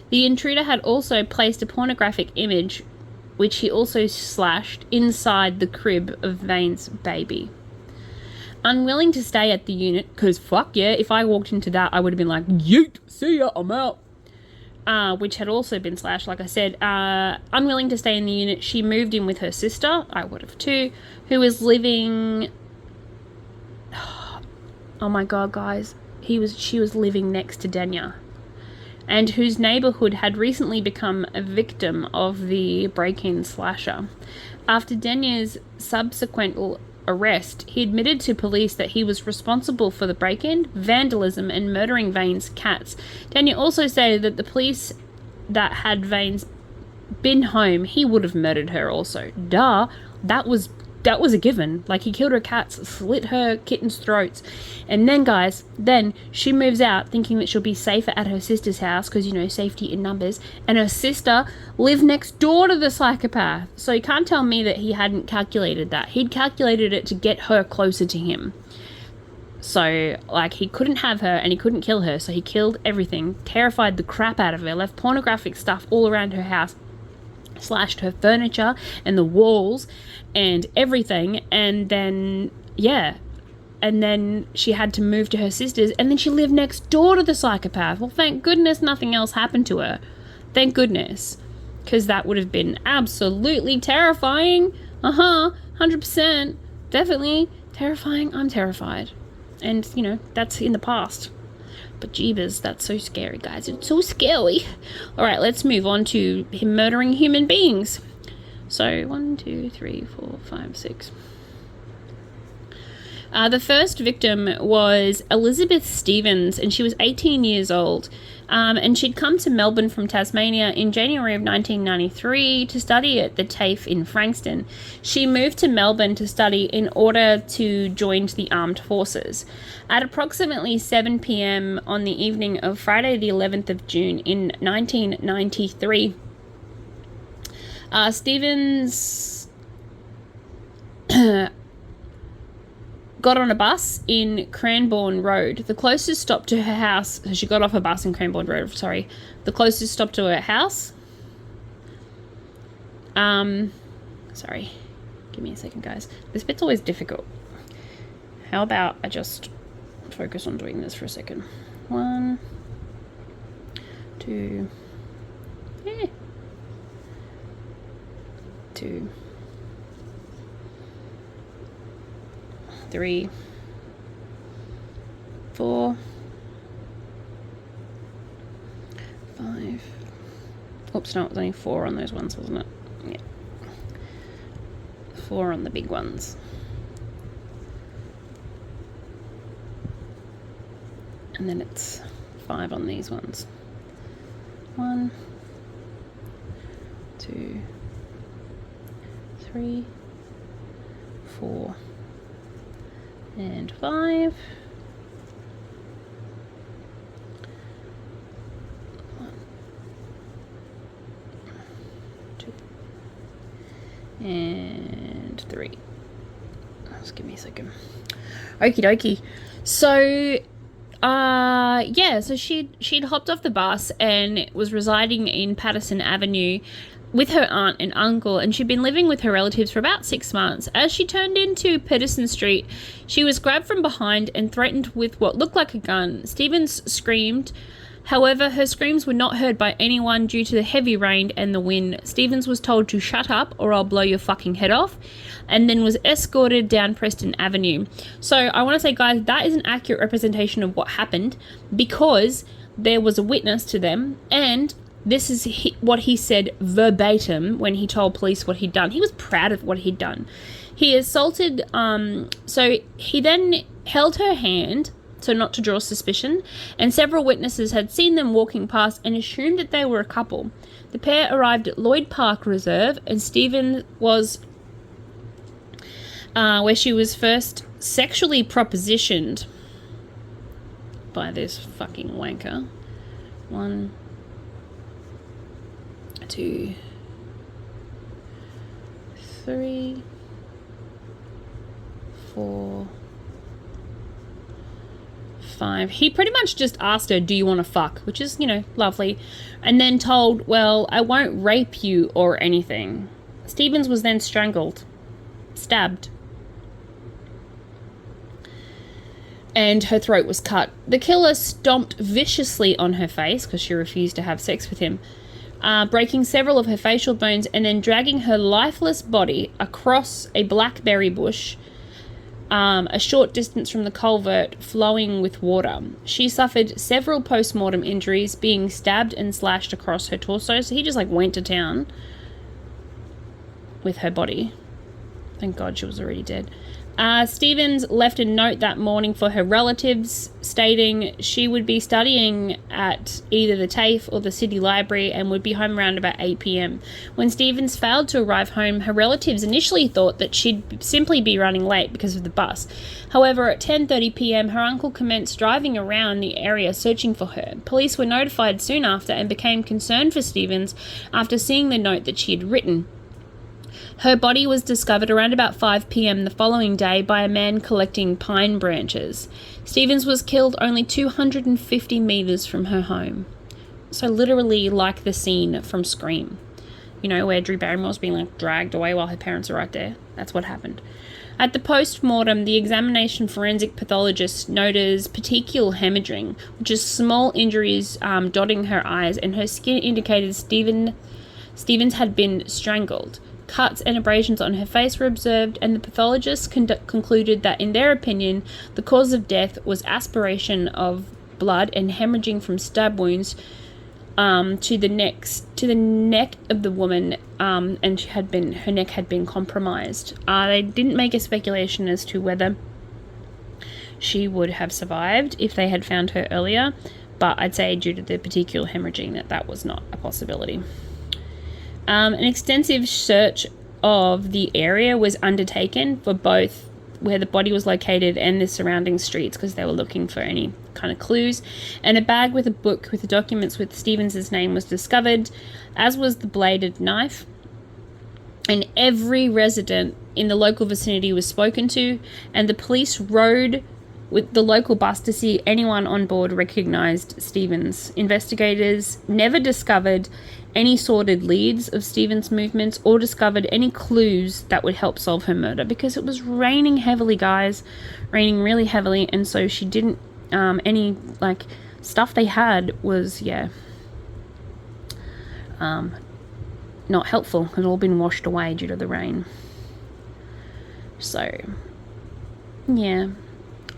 The intruder had also placed a pornographic image, which he also slashed, inside the crib of Vane's baby. Unwilling to stay at the unit, because fuck yeah, if I walked into that, I would have been like, yeet, see ya, I'm out. Which had also been slashed, like I said. Unwilling to stay in the unit, she moved in with her sister, I would have too, who was living... Oh my God, guys. She was living next to Denya, and whose neighborhood had recently become a victim of the break-in slasher. After Denya's subsequent arrest, he admitted to police that he was responsible for the break-in, vandalism, and murdering Vane's cats. Denya also stated that the police that had Vane's been home, he would have murdered her also. Duh, that was a given. Like, he killed her cats, slit her kittens' throats. And then, guys, she moves out thinking that she'll be safer at her sister's house because, you know, safety in numbers. And her sister lived next door to the psychopath. So you can't tell me that he hadn't calculated that. He'd calculated it to get her closer to him. So, like, he couldn't have her and he couldn't kill her. So he killed everything, terrified the crap out of her, left pornographic stuff all around her house, slashed her furniture and the walls and everything, and then she had to move to her sister's, and then she lived next door to the psychopath. Well, thank goodness nothing else happened to her. Thank goodness, because that would have been absolutely terrifying. 100%, definitely terrifying. I'm terrified, and you know, that's in the past. But jeebus, that's so scary, guys. It's so scary. All right, let's move on to him murdering human beings. So 1, 2, 3, 4, 5, 6. The first victim was Elizabeth Stevens, and she was 18 years old. And she'd come to Melbourne from Tasmania in January of 1993 to study at the TAFE in Frankston. She moved to Melbourne to study in order to join the armed forces. At approximately 7 p.m. on the evening of Friday the 11th of June in 1993, Stevens got on a bus in Cranbourne Road. The closest stop to her house... So she got off a bus in Cranbourne Road, sorry. The closest stop to her house... Sorry. Give me a second, guys. This bit's always difficult. How about I just focus on doing this for a second. 1, 2... 2... 3, 4, 5. Oops, no, it was only 4 on those ones, wasn't it? Yeah. 4 on the big ones. And then it's 5 on these ones. 1, 2, 3, 4. And 5. 1, 2, and Just give me a second. Okie dokie. So, so she'd hopped off the bus and was residing in Patterson Avenue with her aunt and uncle, and she'd been living with her relatives for about 6 months. As she turned into Patterson Street, she was grabbed from behind and threatened with what looked like a gun. Stevens screamed. However, her screams were not heard by anyone due to the heavy rain and the wind. Stevens was told to shut up or I'll blow your fucking head off, and then was escorted down Preston Avenue. So I want to say, guys, that is an accurate representation of what happened, because there was a witness to them, and this is what he said verbatim when he told police what he'd done. He was proud of what he'd done. He assaulted, so he then held her hand, so not to draw suspicion, and several witnesses had seen them walking past and assumed that they were a couple. The pair arrived at Lloyd Park Reserve, and Stephen was, where she was first sexually propositioned by this fucking wanker. 1, 2, 3, 4, 5. He pretty much just asked her, do you want to fuck? Which is, lovely. And then told, well, I won't rape you or anything. Stevens was then strangled, stabbed, and her throat was cut. The killer stomped viciously on her face because she refused to have sex with him, breaking several of her facial bones and then dragging her lifeless body across a blackberry bush, a short distance from the culvert flowing with water. She suffered several post-mortem injuries, being stabbed and slashed across her torso. So he just went to town with her body. Thank God she was already dead. Stevens left a note that morning for her relatives stating she would be studying at either the TAFE or the City Library and would be home around about 8 p.m. When Stevens failed to arrive home, her relatives initially thought that she'd simply be running late because of the bus. However, at 10:30 p.m, her uncle commenced driving around the area searching for her. Police were notified soon after and became concerned for Stevens after seeing the note that she had written. Her body was discovered around about 5 p.m. the following day by a man collecting pine branches. Stevens was killed only 250 meters from her home. So literally like the scene from Scream, where Drew Barrymore's being dragged away while her parents are right there. That's what happened. At the post-mortem, the examination forensic pathologist noticed petechial hemorrhaging, which is small injuries dotting her eyes, and her skin indicated Stevens had been strangled. Cuts and abrasions on her face were observed, and the pathologists concluded that, in their opinion, the cause of death was aspiration of blood and hemorrhaging from stab wounds to the neck of the woman, and her neck had been compromised. They didn't make a speculation as to whether she would have survived if they had found her earlier, but I'd say due to the petechial hemorrhaging that was not a possibility. An extensive search of the area was undertaken for both where the body was located and the surrounding streets because they were looking for any kind of clues. And a bag with a book with the documents with Stevens' name was discovered, as was the bladed knife. And every resident in the local vicinity was spoken to, and the police rode with the local bus to see if anyone on board recognized Stevens. Investigators never discovered any sordid leads of Stevens' movements or discovered any clues that would help solve her murder because it was raining heavily, guys. Raining really heavily, and so she didn't, any, stuff they had was, not helpful. It had all been washed away due to the rain. So, yeah.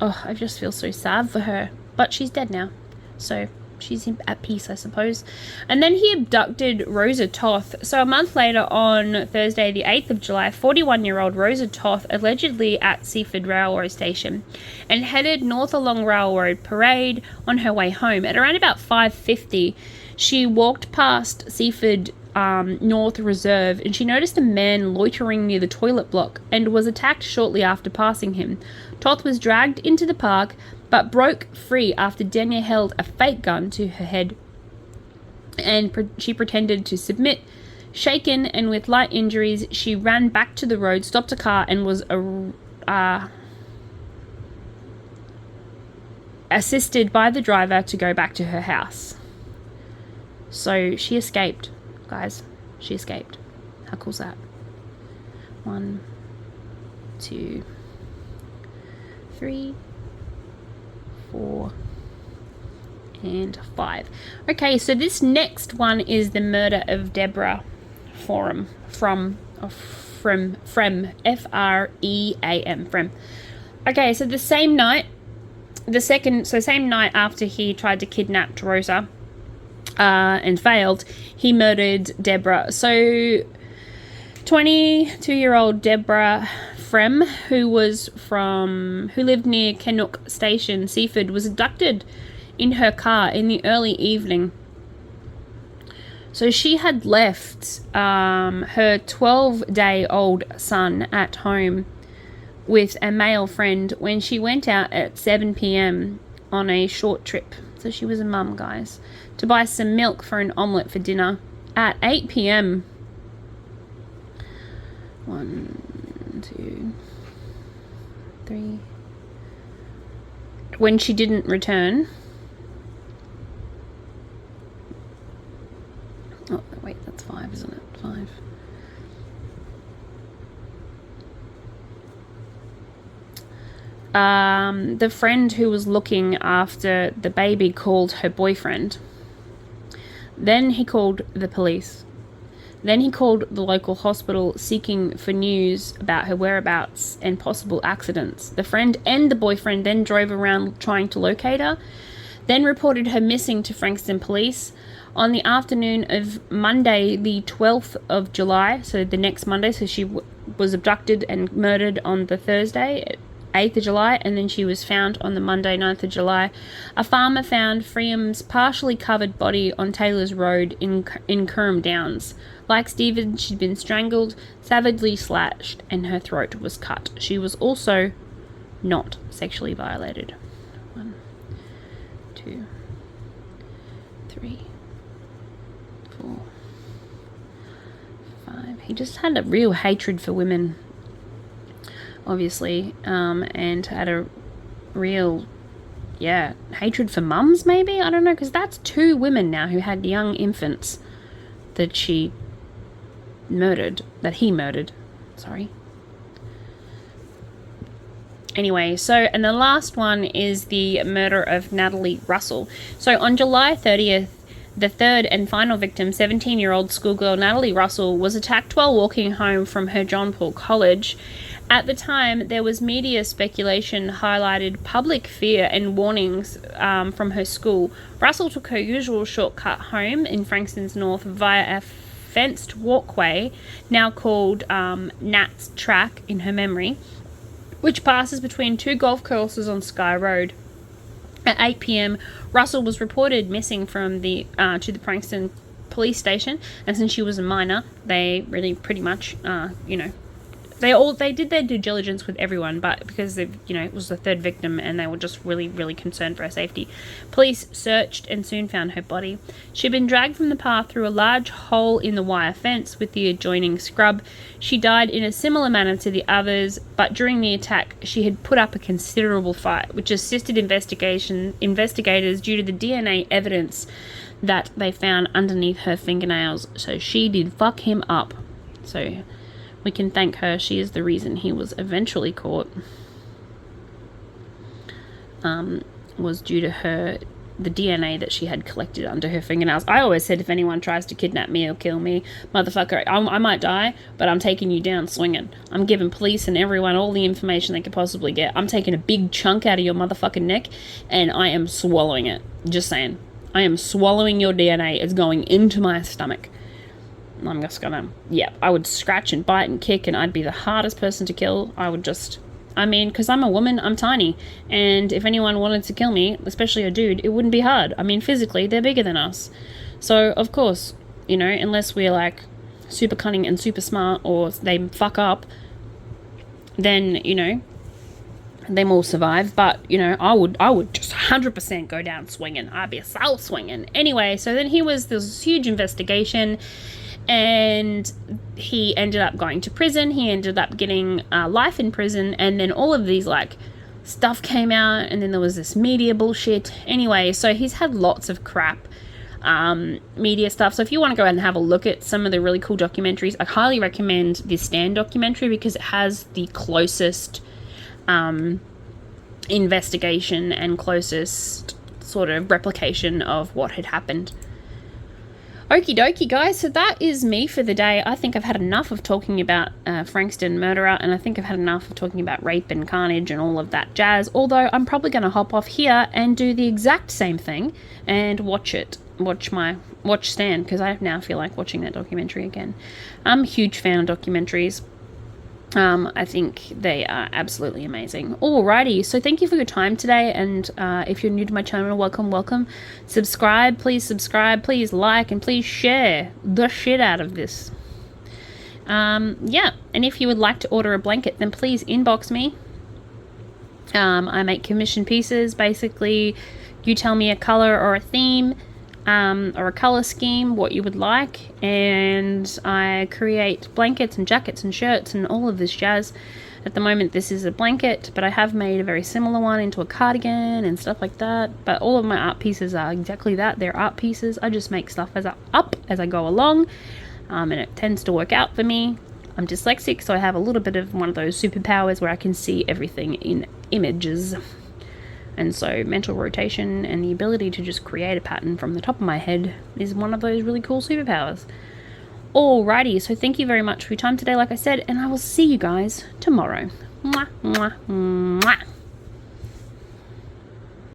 Oh, I just feel so sad for her. But she's dead now. So she's at peace, I suppose. And then he abducted Rosa Toth. So a month later, on Thursday, the 8th of July, 41-year-old Rosa Toth allegedly at Seaford Railway Station and headed north along Railroad Parade on her way home. At around about 5:50, she walked past Seaford North Reserve, and she noticed a man loitering near the toilet block and was attacked shortly after passing him. Toth was dragged into the park but broke free after Denya held a fake gun to her head, and she pretended to submit. Shaken and with light injuries, she ran back to the road, stopped a car, and was assisted by the driver to go back to her house. So she escaped, guys. She escaped. How cool is that? 1, 2, 3, 4, and 5. Okay, so this next one is the murder of Deborah from Frem, F-R-E-A-M, Frem. Okay, so the same night after he tried to kidnap Rosa and failed, he murdered Deborah. So 22-year-old Deborah Frem, who lived near Kennock Station, Seaford, was abducted in her car in the early evening. So she had left her 12-day-old son at home with a male friend when she went out at 7 p.m. on a short trip. So she was a mum, guys, to buy some milk for an omelette for dinner. At 8 p.m. 1, 2, 3. When she didn't return. Oh, wait, that's 5, isn't it? 5. The friend who was looking after the baby called her boyfriend. Then he called the police. Then he called the local hospital seeking for news about her whereabouts and possible accidents. The friend and the boyfriend then drove around trying to locate her, then reported her missing to Frankston police. On the afternoon of Monday, the 12th of July, so the next Monday, so she was abducted and murdered on the Thursday, 8th of July, and then she was found on the Monday, 9th of July. A farmer found Friem's partially covered body on Taylor's Road in Curram Downs. Like Stephen, she'd been strangled, savagely slashed, and her throat was cut. She was also not sexually violated. 1, 2, 3, 4, 5. He just had a real hatred for women, obviously, and had a real, hatred for mums, maybe? I don't know, because that's 2 women now who had young infants that he murdered, sorry. Anyway, so, and the last one is the murder of Natalie Russell. So on July 30th, the third and final victim, 17-year-old schoolgirl Natalie Russell, was attacked while walking home from her John Paul College. At the time, there was media speculation highlighted public fear and warnings from her school. Russell took her usual shortcut home in Frankston's North via a fenced walkway, now called Nat's Track in her memory, which passes between 2 golf courses on Sky Road. At 8 p.m, Russell was reported missing from to the Frankston police station, and since she was a minor, they really pretty much, they did their due diligence with everyone, but because it was the third victim and they were just really, really concerned for her safety, police searched and soon found her body. She'd been dragged from the path through a large hole in the wire fence with the adjoining scrub. She died in a similar manner to the others, but during the attack, she had put up a considerable fight, which assisted investigators due to the DNA evidence that they found underneath her fingernails. So she did fuck him up. So we can thank her. She is the reason he was eventually caught. Was due to the DNA that she had collected under her fingernails. I always said, if anyone tries to kidnap me or kill me, motherfucker, I might die, but I'm taking you down swinging. I'm giving police and everyone all the information they could possibly get. I'm taking a big chunk out of your motherfucking neck, and I am swallowing it. Just saying. I am swallowing your DNA. It's going into my stomach. I'm just gonna, I would scratch and bite and kick, and I'd be the hardest person to kill. Because I'm a woman, I'm tiny, and if anyone wanted to kill me, especially a dude, it wouldn't be hard. Physically, they're bigger than us. So, of course, unless we're, like, super cunning and super smart, or they fuck up, then, they will survive. But, I would just 100% go down swinging. I'd be a soul swinging. Anyway, so then there was this huge investigation, and he ended up going to prison. He ended up getting life in prison, and then all of these like stuff came out, and then there was this media bullshit. Anyway, so he's had lots of crap media stuff. So if you want to go out and have a look at some of the really cool documentaries, I highly recommend this Stand documentary because it has the closest investigation and closest sort of replication of what had happened. Okie dokie, guys, so that is me for the day. I think I've had enough of talking about Frankston murderer, and I think I've had enough of talking about rape and carnage and all of that jazz, although I'm probably going to hop off here and do the exact same thing and watch Stan, because I now feel like watching that documentary again. I'm a huge fan of documentaries. I think they are absolutely amazing. Alrighty, so thank you for your time today, and if you're new to my channel, welcome. Subscribe, please like, and please share the shit out of this. Yeah, and if you would like to order a blanket, then please inbox me. I make commission pieces. Basically, you tell me a color or a theme, or a color scheme, what you would like, and I create blankets and jackets and shirts and all of this jazz. At the moment this is a blanket, but I have made a very similar one into a cardigan and stuff like that. But all of my art pieces are exactly that. They're art pieces. I just make stuff as I go along, and it tends to work out for me. I'm dyslexic, so I have a little bit of one of those superpowers where I can see everything in images. And so mental rotation and the ability to just create a pattern from the top of my head is one of those really cool superpowers. Alrighty, so thank you very much for your time today, like I said, and I will see you guys tomorrow. Mwah, mwah, mwah.